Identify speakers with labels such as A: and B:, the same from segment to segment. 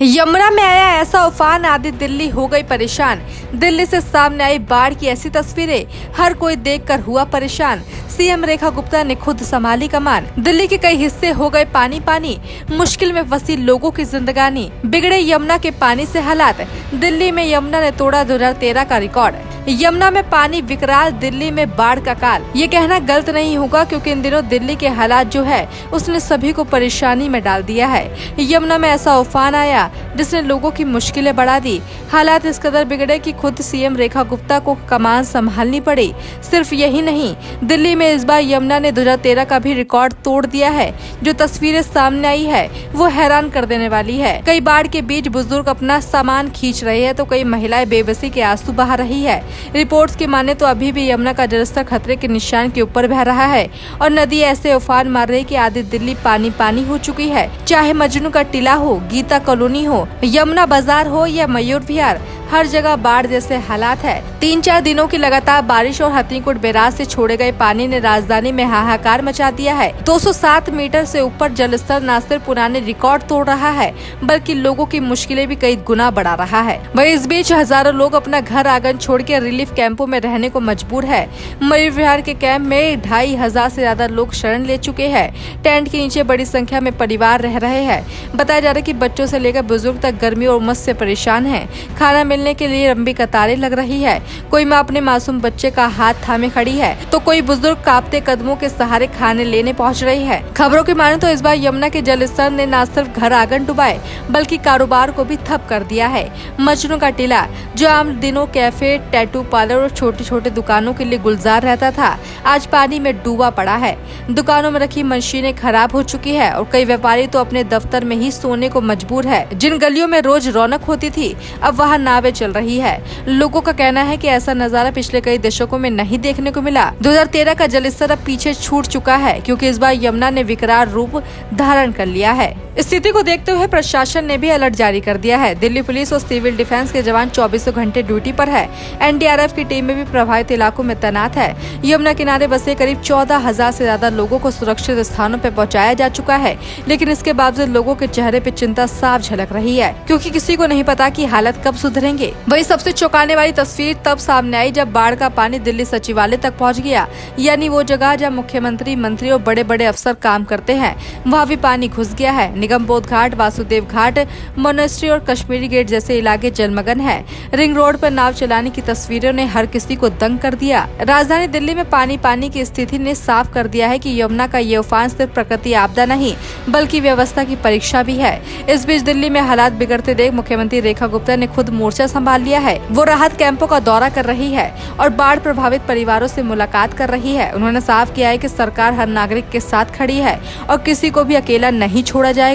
A: यमुना में आया ऐसा उफान, आधी दिल्ली हो गई परेशान। दिल्ली से सामने आई बाढ़ की ऐसी तस्वीरें, हर कोई देखकर हुआ परेशान। सीएम रेखा गुप्ता ने खुद संभाली कमान। दिल्ली के कई हिस्से हो गए पानी पानी, मुश्किल में फंसी लोगों की जिंदगानी। बिगड़े यमुना के पानी से हालात, दिल्ली में यमुना ने तोड़ा 2013 का रिकॉर्ड। यमुना में पानी विकराल, दिल्ली में बाढ़ का काल। ये कहना गलत नहीं होगा क्योंकि इन दिनों दिल्ली के हालात जो है उसने सभी को परेशानी में डाल दिया है। यमुना में ऐसा उफान आया जिसने लोगों की मुश्किलें बढ़ा दी। हालात इस कदर बिगड़े कि खुद सीएम रेखा गुप्ता को कमान संभालनी पड़ी। सिर्फ यही नहीं, दिल्ली में इस बार यमुना ने 2013 का भी रिकॉर्ड तोड़ दिया है। जो तस्वीरें सामने आई है वो हैरान कर देने वाली है। कई बाढ़ के बीच बुजुर्ग अपना सामान खींच रहे हैं तो कई महिलाएं बेबसी के आंसू बहा रही है। रिपोर्ट्स की माने तो अभी भी यमुना का जलस्तर खतरे के निशान के ऊपर बह रहा है और नदी ऐसे उफान मार रही कि आधी दिल्ली पानी पानी हो चुकी है। चाहे मजनू का टीला हो, गीता कॉलोनी हो, यमुना बाजार हो या मयूर विहार, हर जगह बाढ़ जैसे हालात है। 3-4 दिनों की लगातार बारिश और हथनीकुंड बैराज से छोड़े गए पानी ने राजधानी में हाहाकार मचा दिया है। 207 मीटर से ऊपर जलस्तर न सिर्फ पुराने रिकॉर्ड तोड़ रहा है बल्कि लोगों की मुश्किलें भी कई गुना बढ़ा रहा है। वहीं इस बीच हजारों लोग अपना घर आंगन छोड़ के रिलीफ कैंपों में रहने को मजबूर है। मयूर विहार के कैंप में 2500 से ज्यादा लोग शरण ले चुके हैं। टेंट के नीचे बड़ी संख्या में परिवार रह रहे हैं। बताया जा रहा है कि बच्चों से लेकर बुजुर्ग तक गर्मी और उमस से परेशान है। खाना मिलने के लिए लंबी कतारें लग रही है। कोई माँ अपने मासूम बच्चे का हाथ थामे खड़ी है तो कोई बुजुर्ग कांपते कदमों के सहारे खाने लेने पहुँच रही है। खबरों की माने तो इस बार यमुना के जलस्तर ने न सिर्फ घर आंगन डुबाए बल्कि कारोबार को भी ठप कर दिया है। मजनू का टीला, जो आम दिनों कैफे, टैटू पार्लर और छोटे छोटे दुकानों के लिए गुलजार रहता था, आज पानी में डूबा पड़ा है। दुकानों में रखी मशीनें खराब हो चुकी है और कई व्यापारी तो अपने दफ्तर में ही सोने को मजबूर है। जिन गलियों में रोज रौनक होती थी अब वहाँ नावें चल रही है। लोगों का कहना है कि ऐसा नजारा पिछले कई दशकों में नहीं देखने को मिला। 2013 का जलस्तर अब पीछे छूट चुका है क्योंकि इस बार यमुना ने विकराल रूप धारण कर लिया है। स्थिति को देखते हुए प्रशासन ने भी अलर्ट जारी कर दिया है। दिल्ली पुलिस और सिविल डिफेंस के जवान 24 घंटे ड्यूटी पर है। एनडीआरएफ की टीमें भी प्रभावित इलाकों में तैनात है। यमुना किनारे बसे करीब 14,000 से ज्यादा लोगों को सुरक्षित स्थानों पर पहुंचाया जा चुका है, लेकिन इसके बावजूद लोगों के चेहरे पे चिंता साफ झलक रही है क्योंकि किसी को नहीं पता कि हालत कब सुधरेंगे। वही सबसे चौंकाने वाली तस्वीर तब सामने आई जब बाढ़ का पानी दिल्ली सचिवालय तक पहुँच गया, यानी वो जगह जहाँ मुख्यमंत्री, मंत्री और बड़े बड़े अफसर काम करते हैं वहाँ भी पानी घुस गया है। निगम बोध घाट, वासुदेव घाट, मोनेस्ट्री और कश्मीरी गेट जैसे इलाके जलमग्न है। रिंग रोड पर नाव चलाने की तस्वीरों ने हर किसी को दंग कर दिया। राजधानी दिल्ली में पानी पानी की स्थिति ने साफ कर दिया है कि यमुना का ये उफान सिर्फ प्रकृति आपदा नहीं बल्कि व्यवस्था की परीक्षा भी है। इस बीच दिल्ली में हालात बिगड़ते देख मुख्यमंत्री रेखा गुप्ता ने खुद मोर्चा संभाल लिया है। वो राहत कैंपों का दौरा कर रही है और बाढ़ प्रभावित परिवारों से मुलाकात कर रही है। उन्होंने साफ किया है कि सरकार हर नागरिक के साथ खड़ी है और किसी को भी अकेला नहीं छोड़ा जाएगा।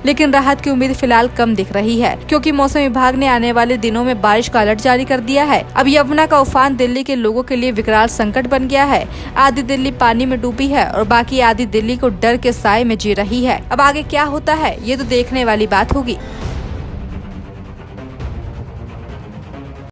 A: लेकिन राहत की उम्मीद फिलहाल कम दिख रही है क्योंकि मौसम विभाग ने आने वाले दिनों में बारिश का अलर्ट जारी कर दिया है। अब यमुना का उफान दिल्ली के लोगों के लिए विकराल संकट बन गया है। आधी दिल्ली पानी में डूबी है और बाकी आधी दिल्ली को डर के साए में जी रही है। अब आगे क्या होता है ये तो देखने वाली बात होगी।